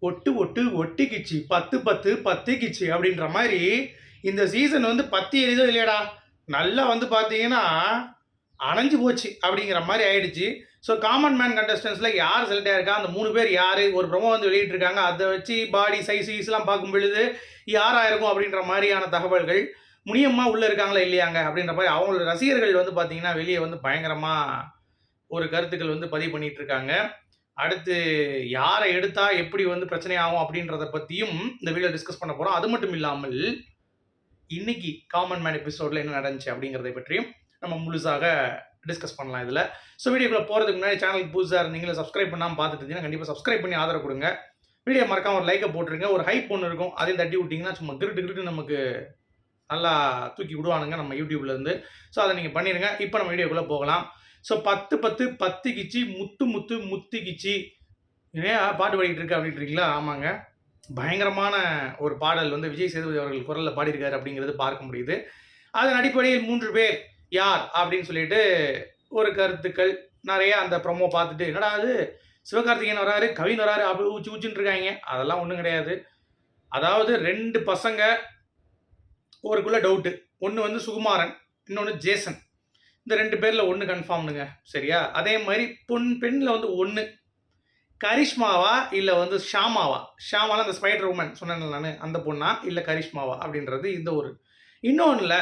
ஒட்டு ஒட்டு ஒட்டிக்கிச்சு 10 10 பத்திக்கிச்சு அப்படின்ற மாதிரி இந்த சீசன் வந்து பத்தி எரிதோ இல்லையாடா நல்லா வந்து பார்த்தீங்கன்னா அணைஞ்சு போச்சு அப்படிங்கிற மாதிரி ஆயிடுச்சு. ஸோ காமன் மேன் கண்டஸ்டன்ஸில் யார் செலக்ட் ஆயிருக்கா, அந்த 3 பேர் யார், ஒரு ப்ரொமோ வந்து வெளியிட்டிருக்காங்க. அதை வச்சு பாடி சைஸ்லாம் பார்க்கும் பொழுது யாராக இருக்கும் அப்படின்ற மாதிரியான தகவல்கள். முனியம்மா உள்ளே இருக்காங்களா இல்லையாங்க அப்படின்ற மாதிரி அவங்களோட ரசிகர்கள் வந்து பார்த்தீங்கன்னா வெளியே வந்து பயங்கரமாக ஒரு கருத்துக்கள் வந்து பதிவு பண்ணிட்டு இருக்காங்க. அடுத்து யாரை எடுத்தா எப்படி வந்து பிரச்சனை ஆகும் அப்படின்றத பற்றியும் இந்த வீடியோ டிஸ்கஸ் பண்ண போகிறோம். அது மட்டும் இல்லாமல் இன்னைக்கு காமன் மேன் எபிசோடில் என்ன நடந்துச்சு அப்படிங்கிறதை பற்றியும் நம்ம முழுசாக டிஸ்கஸ் பண்ணலாம் இதில். ஸோ வீடியோக்குள்ளே போகிறதுக்கு முன்னாடி சேனலுக்கு புதுசாக இருந்தீங்களா சப்ஸ்கிரைப் பண்ணாமல் பார்த்துட்டு இருந்தீங்கன்னா கண்டிப்பாக சப்ஸ்கிரைப் பண்ணி ஆதரவு கொடுங்க. வீடியோ மறக்காம ஒரு லைக்கை போட்டுருங்க. ஒரு ஹைப் ஒன்று இருக்கும், அதையும் தட்டி விட்டிங்கன்னா சும்மா கிருட்டு நமக்கு நல்லா தூக்கி விடுவானுங்க நம்ம யூடியூப்லேருந்து. ஸோ அதை நீங்கள் பண்ணிடுங்க. இப்போ நம்ம வீடியோக்குள்ளே போகலாம். ஸோ 10 10 பத்திக்கிச்சு முத்து முத்து முத்திக்கிச்சு ஏன் பாட்டு பாடிட்டு இருக்கு அப்படின்றீங்களா? ஆமாங்க, பயங்கரமான ஒரு பாடல் வந்து விஜய் சேதுபதி அவர்கள் குரலில் பாடியிருக்காரு அப்படிங்கிறது பார்க்க முடியுது. அதன் அடிப்படையில் 3 பேர் யார் அப்படின்னு சொல்லிட்டு ஒரு கருத்துக்கள் நிறைய அந்த ப்ரொமோ பார்த்துட்டு என்னடா அது சிவகார்த்திகேயன் வராரு, கவின் வராரு, அப்படி ஊச்சின்னு இருக்காங்க. அதெல்லாம் ஒன்றும் கிடையாது. அதாவது 2 பசங்க ஒருக்குள்ள டவுட்டு. ஒன்று வந்து சுகுமாரன், இன்னொன்று ஜேசன். இந்த 2 பேரில் ஒன்று கன்ஃபார்ம்னுங்க, சரியா? அதே மாதிரி பெண்ணில் வந்து ஒன்று கரிஷ்மாவா இல்லை வந்து ஷாமாவா? ஷாமாலாம் அந்த ஸ்பைடர் உமன் சொன்னேன் நான், அந்த பொண்ணா இல்லை கரிஷ்மாவா அப்படின்றது இந்த ஒரு. இன்னொன்றில்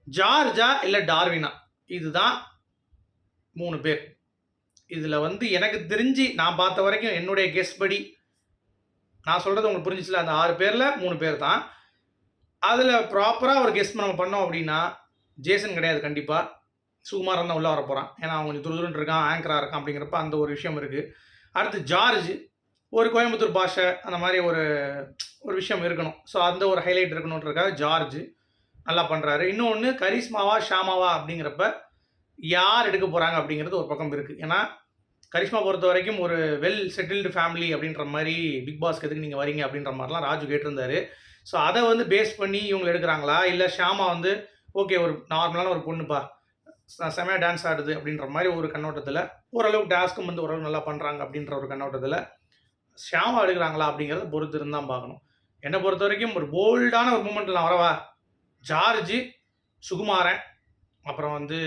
ஜார்ஜா இல்லை டார்வினா, இதுதான் 3 பேர். இதில் வந்து எனக்கு தெரிஞ்சு நான் பார்த்த வரைக்கும் என்னுடைய கெஸ் படி நான் சொல்கிறது உங்களுக்கு புரிஞ்சிச்சுல, அந்த 6 பேரில் 3 பேர் தான். அதில் ப்ராப்பராக ஒரு கெஸ் நம்ம பண்ணோம் அப்படின்னா ஜேசன் கிடையாது, கண்டிப்பாக சுகுமாரன் தான் உள்ளே வர போகிறான். ஏன்னா அவங்க கொஞ்சம் துருதுருன்னு இருக்கான், ஆங்கராக இருக்கான் அப்படிங்கிறப்ப அந்த ஒரு விஷயம் இருக்குது. அடுத்து ஜார்ஜ் ஒரு கோயம்புத்தூர் பாஷை அந்த மாதிரி ஒரு விஷயம் இருக்கணும். ஸோ அந்த ஒரு ஹைலைட் இருக்கணுன்றதுக்காக ஜார்ஜ் நல்லா பண்ணுறாரு. இன்னொன்று கரிஷ்மாவா ஷாமாவா அப்படிங்கிறப்ப யார் எடுக்க போகிறாங்க அப்படிங்கிறது ஒரு பக்கம் இருக்குது. ஏன்னா கரிஷ்மா பொறுத்த வரைக்கும் ஒரு வெல் செட்டில்டு ஃபேமிலி அப்படின்ற மாதிரி பிக் பாஸ்க்கு எதுக்கு நீங்கள் வரீங்க அப்படின்ற மாதிரிலாம் ராஜு கேட்டிருந்தாரு. ஸோ அதை வந்து பேஸ் பண்ணி இவங்க எடுக்கிறாங்களா, இல்லை ஷாமா வந்து ஓகே ஒரு நார்மலான ஒரு பொண்ணுப்பா செமையாக டான்ஸ் ஆடுது அப்படின்ற மாதிரி ஒரு கண்ணோட்டத்தில், ஓரளவுக்கு டாஸ்க்கும் வந்து ஓரளவு நல்லா பண்ணுறாங்க அப்படின்ற ஒரு கண்ணோட்டத்தில் ஷாமா எடுக்கிறாங்களா அப்படிங்கிறத பொறுத்து இருந்தால் பார்க்கணும். என்னை பொறுத்த வரைக்கும் ஒரு போல்டான ஒரு மூமெண்ட்டில் நான் வரவா, ஜார்ஜ், சுகுமாரன், அப்புறம் வந்து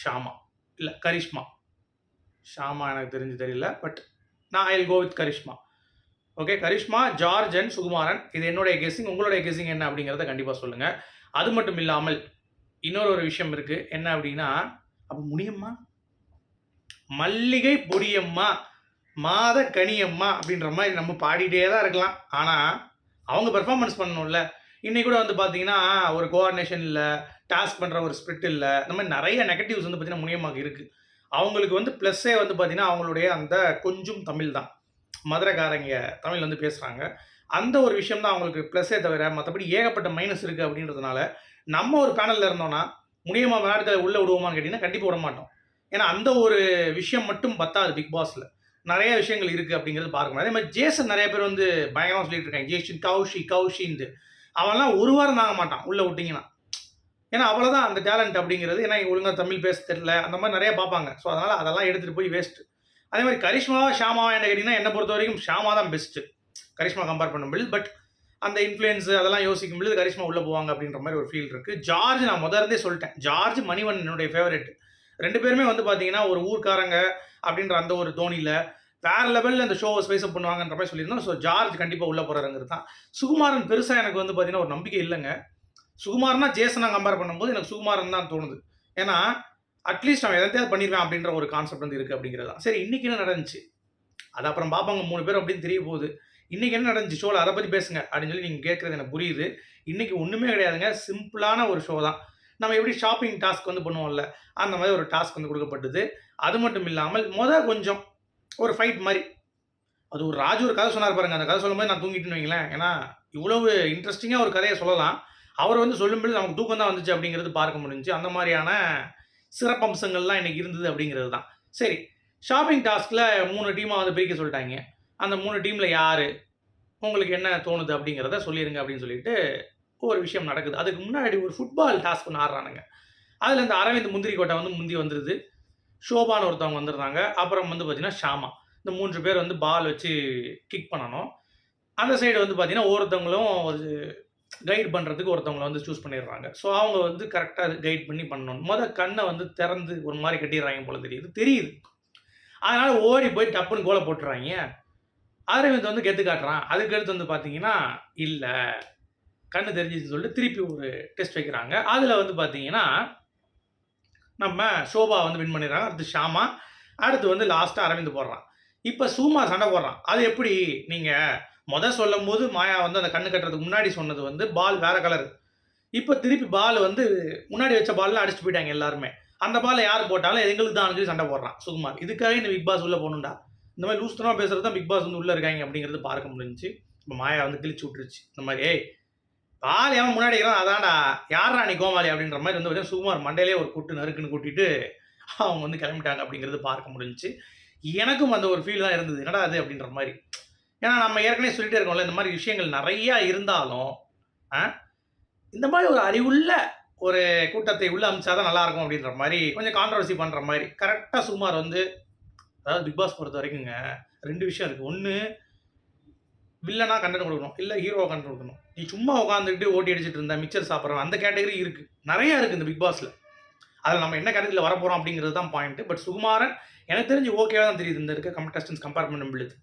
ஷாமா இல்லை கரிஷ்மா. ஷாமா எனக்கு தெரிஞ்சு தெரியல, பட் நான் I will go with Karishma. Okay, Karishma, George and Sukumaran. இது என்னுடைய கெஸ்ஸிங். உங்களுடைய கெஸ்ஸிங் என்ன அப்படிங்கிறத கண்டிப்பாக சொல்லுங்கள். அது மட்டும் இல்லாமல் இன்னொரு விஷயம் இருக்குது. என்ன அப்படின்னா, அப்போ முனியம்மா, மல்லிகை பொடியம்மா, மாத கனியம்மா அப்படின்ற மாதிரி நம்ம பாடிட்டே தான் இருக்கலாம். ஆனால் அவங்க பெர்ஃபார்மன்ஸ் பண்ணணும்ல. இன்றைக்கி கூட வந்து பார்த்தீங்கன்னா ஒரு கோஆர்டினேஷன் இல்லை, டாஸ்க் பண்ணுற ஒரு ஸ்பிரிட் இல்லை, இந்த மாதிரி நிறைய நெகட்டிவ்ஸ் வந்து பார்த்தீங்கன்னா முனியம்மாவுக்கு இருக்குது. அவங்களுக்கு வந்து ப்ளஸ்ஸே வந்து பார்த்தீங்கன்னா அவங்களுடைய அந்த கொஞ்சம் தமிழ் தான், மதுரைக்காரங்க தமிழ் வந்து பேசுகிறாங்க. அந்த ஒரு விஷயம் தான் அவங்களுக்கு ப்ளஸ்ஸே தவிர மற்றபடி ஏகப்பட்ட மைனஸ் இருக்குது. அப்படின்றதுனால நம்ம ஒரு பேனலில் இருந்தோம்னா முனியம்மா விளையாடுறத உள்ளே விடுவோமான்னு கேட்டிங்கன்னா கண்டிப்பாக விட மாட்டோம். ஏன்னா அந்த ஒரு விஷயம் மட்டும் பத்தாது. பிக் பாஸில் நிறைய விஷயங்கள் இருக்குது அப்படிங்கிறது பார்க்கணும். அதே மாதிரி ஜேசன் நிறைய பேர் வந்து பயங்கரமாக சொல்லிட்டு இருக்காங்க, ஜேசன் கௌஷின்ட்டு. அவன்லாம் ஒரு வாரம் தாங்க மாட்டான் உள்ளே விட்டிங்கன்னா. ஏன்னா அவ்வளோதான் அந்த டேலண்ட் அப்படிங்கிறது. ஏன்னா ஒழுங்காக தமிழ் பேச தெரியல, அந்த மாதிரி நிறைய பார்ப்பாங்க. ஸோ அதனால் அதெல்லாம் எடுத்துகிட்டு போய் வேஸ்ட்டு. அதே மாதிரி கரிஷ்மாவா ஷாமாவா என்ன கேட்டிங்கன்னா என்னை பொறுத்த வரைக்கும் ஷாமா தான் பெஸ்ட்டு கரிஷ்மா கம்பேர் பண்ணும்போது. பட் அந்த இன்ஃப்ளூயன்ஸு அதெல்லாம் யோசிக்கும் பொழுது கரிஷ்மா உள்ளே போவாங்க அப்படின்ற மாதிரி ஒரு ஃபீல் இருக்குது. ஜார்ஜ் நான் முதல்ல சொல்லிட்டேன், ஜார்ஜ் மணிவன் என்னுடைய ஃபேவரெட். 2 பேருமே வந்து பார்த்தீங்கன்னா ஒரு ஊர்க்காரங்க அப்படின்ற அந்த ஒரு தோனியில் வேறு லெவலில் அந்த ஷோவை ஸ்பைஸ் அப் பண்ணுவாங்கன்ற மாதிரி சொல்லியிருந்தோம். ஸோ ஜார்ஜ் கண்டிப்பாக உள்ளே போகிறாருங்கிறது தான். சுகுமாரன் பெருசாக எனக்கு வந்து பார்த்தீங்கன்னா ஒரு நம்பிக்கை இல்லைங்க. சுகுமாரனா ஜேசனா கம்பேர் பண்ணும்போது எனக்கு சுகுமாரன் தான் தோணுது. ஏன்னா அட்லீஸ்ட் அவன் எதாவது பண்ணிடுவேன் அப்படின்ற ஒரு கான்செப்ட் வந்து இருக்குது அப்படிங்கிறது தான். சரி, இன்றைக்கி என்ன நடந்துச்சு அது அப்புறம் பார்ப்பாங்க 3 பேர் அப்படின்னு தெரிய போகுது. இன்றைக்கி என்ன நடந்துச்சு ஷோவில் அதை பற்றி பேசுங்க அப்படின்னு சொல்லி நீங்கள் கேட்குறது எனக்கு புரியுது. இன்றைக்கி ஒன்றுமே கிடையாதுங்க, சிம்பிளான ஒரு ஷோ தான். நம்ம எப்படி ஷாப்பிங் டாஸ்க் வந்து பண்ணுவோம்ல, அந்த மாதிரி ஒரு டாஸ்க் வந்து கொடுக்கப்பட்டது. அது மட்டும் இல்லாமல் கொஞ்சம் ஒரு ஃபைட் மாதிரி, அது ஒரு ராஜு ஒரு கதை சொன்னார் பாருங்கள். அந்த கதை சொல்லும்போது நான் தூங்கிட்டுன்னு வைங்களேன். ஏன்னா இவ்வளவு இன்ட்ரெஸ்டிங்காக ஒரு கதையை சொல்லலாம். அவர் வந்து சொல்லும்போது நமக்கு தூக்கம் தான் வந்துச்சு அப்படிங்கிறது பார்க்க முடிஞ்சுச்சு. அந்த மாதிரியான சிறப்பம்சங்கள்லாம் இன்றைக்கி இருந்தது அப்படிங்கிறது தான். சரி, ஷாப்பிங் டாஸ்கில் 3 டீமாக வந்து பிரிக்க சொல்லிட்டாங்க. அந்த 3 டீமில் யார், உங்களுக்கு என்ன தோணுது அப்படிங்கிறத சொல்லிடுங்க அப்படின்னு சொல்லிட்டு ஒரு விஷயம் நடக்குது. அதுக்கு முன்னாடி ஒரு ஃபுட்பால் டாஸ்க் ஒன்று ஆடுறானுங்க. அதில் இந்த அரவிந்த் முந்திரி கோட்டை வந்து முந்தி வந்துடுது. ஷோபான்னு ஒருத்தவங்க வந்துடுறாங்க. அப்புறம் வந்து பார்த்தீங்கன்னா ஷாமா. இந்த 3 பேர் வந்து பால் வச்சு கிக் பண்ணணும். அந்த சைடு வந்து பார்த்தீங்கன்னா, ஒவ்வொருத்தவங்களும் ஒரு கைட் பண்ணுறதுக்கு ஒருத்தவங்கள வந்து சூஸ் பண்ணிடுறாங்க. ஸோ அவங்க வந்து கரெக்டாக கைட் பண்ணி பண்ணணும். கண்ணை வந்து திறந்து ஒரு மாதிரி கட்டிடுறாங்க போல தெரியுது. அதனால ஓடி போய் டப்புன்னு கோல போட்டுறாங்க. அரவிந்த் வந்து கெத்து காட்டுறான். அதுக்கடுத்து வந்து பார்த்தீங்கன்னா, இல்ல கண்ணு தெரிஞ்சிச்சுன்னு சொல்லிட்டு திருப்பி ஒரு டெஸ்ட் வைக்கிறாங்க. அதில வந்து பார்த்தீங்கன்னா, நம்ம ஷோபா வந்து வின் பண்ணிடுறாங்க. அடுத்து ஷாமா, அடுத்து வந்து லாஸ்ட்டா அரவிந்த் போடுறான். இப்ப சுகுமா சண்டை போடுறான். அது எப்படி நீங்க சொல்லும்போது மாயா வந்து அந்த கண்ணு கட்டுறதுக்கு முன்னாடி சொன்னது வந்து பால் வேற கலரு. இப்ப திருப்பி பால் வந்து முன்னாடி வச்ச பால்ல அடிச்சுட்டு போயிட்டாங்க எல்லாருமே. அந்த பால்ல யார் போட்டாலும் எங்களுக்கு தான் சொல்லி சண்டை போடுறான் சுகுமார். இதுக்காக இந்த பிக் பாஸ் உள்ள போணும்டா. இந்த மாதிரி லூஸ்தனமா பேசுறது தான் பிக் பாஸ் வந்து உள்ள இருக்காங்க அப்படிங்கிறது பார்க்க முடிஞ்சுச்சு. இப்ப மாயா வந்து கிழிச்சு விட்டுருச்சு. இந்த மாதிரி ஏய் பால் எவன் முன்னாடி இருக்கிறான் அதான்டா யாரா நீ கோமாளி அப்படின்ற மாதிரி வந்து சுகுமார் மண்டையிலே ஒரு கூட்டு நறுக்குன்னு கூட்டிட்டு அவங்க வந்து கிளம்பிட்டாங்க அப்படிங்கிறது பார்க்க முடிஞ்சுச்சு. எனக்கும் அந்த ஒரு ஃபீல் தான் இருந்தது. என்னடா அது அப்படின்ற மாதிரி. ஏன்னா நம்ம ஏற்கனவே சொல்லிட்டே இருக்கோம்ல இந்த மாதிரி விஷயங்கள் நிறைய இருந்தாலும் இந்த மாதிரி ஒரு அறிவுள்ள ஒரு கூட்டத்தை உள்ள அமிச்சாதான் நல்லா இருக்கும் அப்படின்ற மாதிரி கொஞ்சம் கான்ட்ரவர்சி பண்ற மாதிரி கரெக்டா சுகுமார் வந்து அதாவது பிக் பாஸ் பொறுத்த வரைக்குங்க 2 விஷயம் இருக்கு. ஒன்று வில்லனா கண்டென்ட் கொடுக்கணும், இல்லை ஹீரோவை கண்டென்ட் கொடுக்கணும். நீ சும்மா உட்காந்துக்கிட்டு ஓட்டி அடிச்சிட்டு இருந்த மிக்சர் சாப்பிட்றவன் அந்த கேட்டகரி இருக்கு, நிறைய இருக்கு இந்த பிக் பாஸ்ல. அதில் நம்ம என்ன கேட்டகரியில் வரப்போறோம் அப்படிங்கிறது தான் பாயிண்ட். பட் சுகுமாரன் எனக்கு தெரிஞ்சு ஓகேவா தான் தெரியுது இந்த இருக்க கண்டஸ்டன்ஸ் கம்பேர் பண்ணும் பொழுது.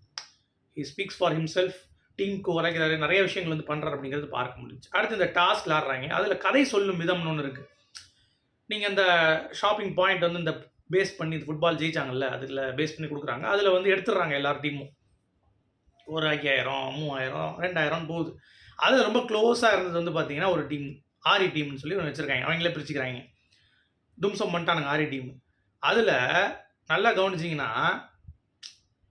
ஹி ஸ்பீக்ஸ் ஃபார் ஹிம்செல்ஃப், டீமுக்கு உரைக்கிறாரு, நிறைய விஷயங்கள் வந்து பண்ணுறாரு அப்படிங்கிறது பார்க்க முடிஞ்சு. அடுத்து இந்த டாஸ்க் விளாட்றாங்க, அதில் கதை சொல்லும் விதம்னு ஒன்று இருக்குது. நீங்கள் இந்த ஷாப்பிங் பாயிண்ட் வந்து இந்த பேஸ் பண்ணி ஃபுட்பால் ஜெயிச்சாங்கல்ல, அதில் பேஸ் பண்ணி கொடுக்குறாங்க. அதில் வந்து எடுத்துடுறாங்க எல்லார் டீமும். ஒரு 5000, 3000, 2000 போகுது. அது ரொம்ப க்ளோஸாக இருந்தது வந்து பார்த்தீங்கன்னா ஒரு டீம் ஆரி டீம்னு சொல்லி ஒன்று வச்சுருக்காங்க. அவங்களே பிரிச்சுக்கிறாங்க. தும்சம் பண்ணிட்டானுங்க ஆரி டீம். அதில் நல்லா கவனிச்சிங்கன்னா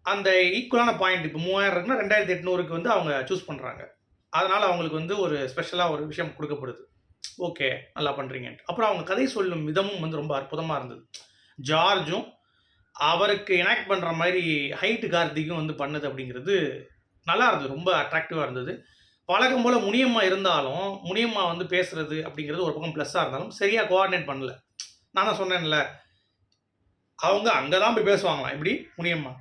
அந்த ஈக்குவலான பாயிண்ட் இப்போ 3000 இருக்குன்னா 2800க்கு வந்து அவங்க சூஸ் பண்ணுறாங்க. அதனால் அவங்களுக்கு வந்து ஒரு ஸ்பெஷலாக ஒரு விஷயம் கொடுக்கப்படுது. ஓகே நல்லா பண்ணுறீங்கன்ட்டு. அப்புறம் அவங்க கதை சொல்லும் விதமும் வந்து ரொம்ப அற்புதமாக இருந்தது. ஜார்ஜும் அவருக்கு எனாக்ட் பண்ணுற மாதிரி ஹைட்டு கார்த்திக்கும் வந்து பண்ணது அப்படிங்கிறது நல்லா இருந்தது. ரொம்ப அட்ராக்டிவாக இருந்தது. பழக்கம் போல் முனியம்மா இருந்தாலும் முனியம்மா வந்து பேசுகிறது அப்படிங்கிறது ஒரு பக்கம் ப்ளஸ்ஸாக இருந்தாலும் சரியாக கோஆர்டினேட் பண்ணல. நான் தான் சொன்னேன்ல, அவங்க அங்கே தான் போய் பேசுவாங்களாம். எப்படி முனியம்மா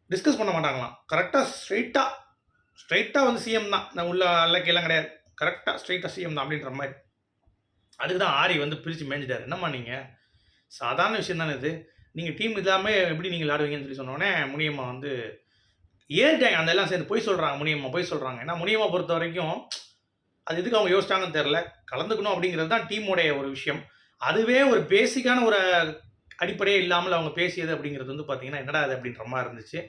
டிஸ்கஸ் பண்ண மாட்டாங்களாம். கரெக்டாக ஸ்ட்ரைட்டாக வந்து சிஎம் தான். நான் உள்ள அல்லக்கையெல்லாம் கிடையாது. கரெக்டாக ஸ்ட்ரைட்டாக சிஎம் தான் அப்படின்ற மாதிரி. அதுக்கு தான் ஆரி வந்து பிரித்து மேய்ஞ்சிட்டார். என்னம்மா நீங்கள் சாதாரண விஷயம் தானே இது, நீங்கள் டீம் இல்லாமல் எப்படி நீங்கள் விளாடுவீங்கன்னு சொல்லி சொன்னோடனே முனியம்மா வந்து ஏறிட்டாங்க. அந்த எல்லாம் சேர்ந்து போய் சொல்கிறாங்க. முனியம்மா போய் சொல்கிறாங்க. ஏன்னா முனியம்மா பொறுத்த வரைக்கும் அது எதுக்கு அவங்க யோசிச்சாங்கன்னு தெரில. கலந்துக்கணும் அப்படிங்கிறது தான் டீமோடைய ஒரு விஷயம். அதுவே ஒரு பேசிக்கான ஒரு அடிப்படையே இல்லாமல் அவங்க பேசியது அப்படிங்கிறது வந்து பார்த்தீங்கன்னா என்னடா அது அப்படின்ற மாதிரி இருந்துச்சு.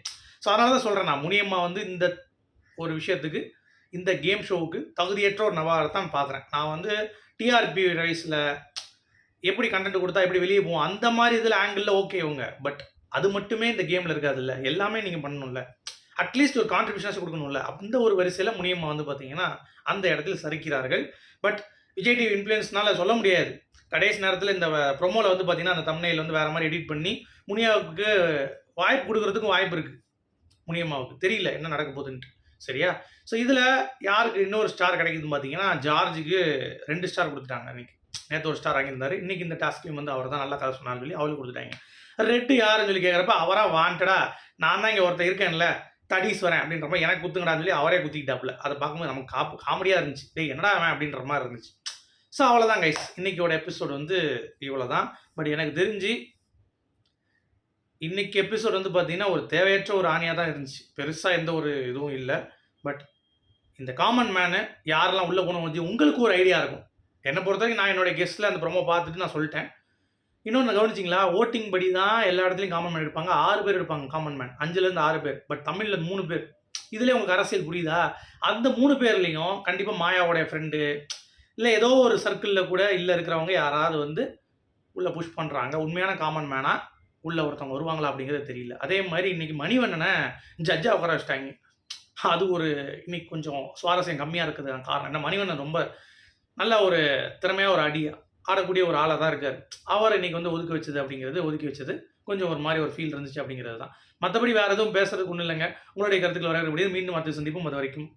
ஸோ அதனால தான் சொல்கிறேன், நான் முனியம்மா வந்து இந்த ஒரு விஷயத்துக்கு இந்த கேம் ஷோவுக்கு தகுதியற்ற ஒரு நபராக தான் பார்க்குறேன். நான் வந்து டிஆர்பி ரைஸில் எப்படி கண்டென்ட் கொடுத்தா எப்படி வெளியே போவோம் அந்த மாதிரி இதில் ஆங்கிளில் ஓகே இவங்க. பட் அது மட்டுமே இந்த கேமில் இருக்காதுல்ல, எல்லாமே நீங்கள் பண்ணணும்ல, அட்லீஸ்ட் ஒரு கான்ட்ரிபியூஷன்ஸ் கொடுக்கணும்ல. அந்த ஒரு வரிசையில் முனியம்மா வந்து பார்த்தீங்கன்னா அந்த இடத்துல சரிக்கிறார்கள். பட் விஜய் டிவி இன்ஃப்ளூயன்ஸ்னால சொல்ல முடியாது. கடைசி நேரத்தில் இந்த ப்ரொமோவில் வந்து பார்த்தீங்கன்னா அந்த தம்ப்நெயில் வந்து வேறு மாதிரி எடிட் பண்ணி முனியாவுக்கு வாய்ப்பு கொடுக்குறதுக்கும் வாய்ப்பு இருக்குது. முனியம்மாவுக்கு தெரியல என்ன நடக்க போகுதுன்ட்டு. சரியா? ஸோ இதில் யாருக்கு இன்னொரு ஸ்டார் கிடைக்குதுன்னு பார்த்தீங்கன்னா ஜார்ஜுக்கு 2 ஸ்டார் கொடுத்துட்டாங்க. அன்றைக்கி நேற்று ஒரு ஸ்டார் வாங்கியிருந்தாரு. இன்றைக்கி இந்த டாஸ்க்லையும் வந்து அவர் தான் நல்லா கதை சொன்னான்னு சொல்லி அவளுக்கு கொடுத்துட்டாங்க. ரெட்டு யாருன்னு சொல்லி கேட்குறப்ப அவராக வாண்டடா நான் தான் இங்கே ஒருத்தர் இருக்கேன்ல தடீஸ்வரன் அப்படின்ற மாதிரி எனக்கு குத்துங்கடான்னு சொல்லி அவரே குத்திக்கிட்டாப்புல. அதை பார்க்கும்போது நமக்கு காமெடியாக இருந்துச்சு. டேய் என்னடா அவன் அப்படின்ற மாதிரி இருந்துச்சு. ஸோ அவ்வளோதான் கைஸ், இன்றைக்கியோட எபிசோடு வந்து இவ்வளோ தான். பட் எனக்கு தெரிஞ்சு இன்றைக்கி எபிசோடு வந்து பார்த்தீங்கன்னா ஒரு தேவையற்ற ஒரு ஆணியாக தான் இருந்துச்சு. பெருசாக எந்த ஒரு இதுவும் இல்லை. பட் இந்த காமன் மேனு யாரெல்லாம் உள்ளே போன முடிஞ்சு உங்களுக்கு ஒரு ஐடியா இருக்கும். என்னை பொறுத்த வரைக்கும் நான் என்னோடய கெஸ்ட்டில் அந்த ப்ரோமோ பார்த்துட்டு நான் சொல்லிட்டேன். இன்னொன்று கவனிச்சிங்களா, ஓட்டிங் படி தான் எல்லா இடத்துலையும் காமன் மேன் எடுப்பாங்க. 6 பேர் எடுப்பாங்க காமன் மேன், 5லேருந்து 6 பேர். பட் தமிழில் 3 பேர். இதிலே உங்களுக்கு அரசியல் புரியுதா? அந்த 3 பேர்லேயும் கண்டிப்பாக மாயாவோடைய ஃப்ரெண்டு இல்லை ஏதோ ஒரு சர்க்கிளில் கூட இல்லை இருக்கிறவங்க யாராவது வந்து உள்ளே புஷ் பண்ணுறாங்க. உண்மையான காமன் மேனாக உள்ளே ஒருத்தவங்க வருவாங்களா அப்படிங்கிறது தெரியல. அதே மாதிரி இன்றைக்கி மணிவண்ணனை ஜட்ஜாக உட்கார வச்சிட்டாங்க. அது ஒரு இன்னைக்கு கொஞ்சம் சுவாரஸ்யம் கம்மியாக இருக்குது காரணம் என்ன, மணிவண்ணன் ரொம்ப நல்ல ஒரு திறமையாக ஒரு ஆடக்கூடிய ஒரு ஆளாக தான் இருக்கார். அவர் இன்றைக்கி வந்து ஒதுக்கி வச்சது கொஞ்சம் ஒரு மாதிரி ஒரு ஃபீல் இருந்துச்சு அப்படிங்கிறது தான். மற்றபடி வேறு எதுவும் பேசுறதுக்கு ஒன்றும் இல்லைங்க. உங்களுடைய கருத்துக்கள் வர மீண்டும் அடுத்த சந்திப்போம். அது வரைக்கும்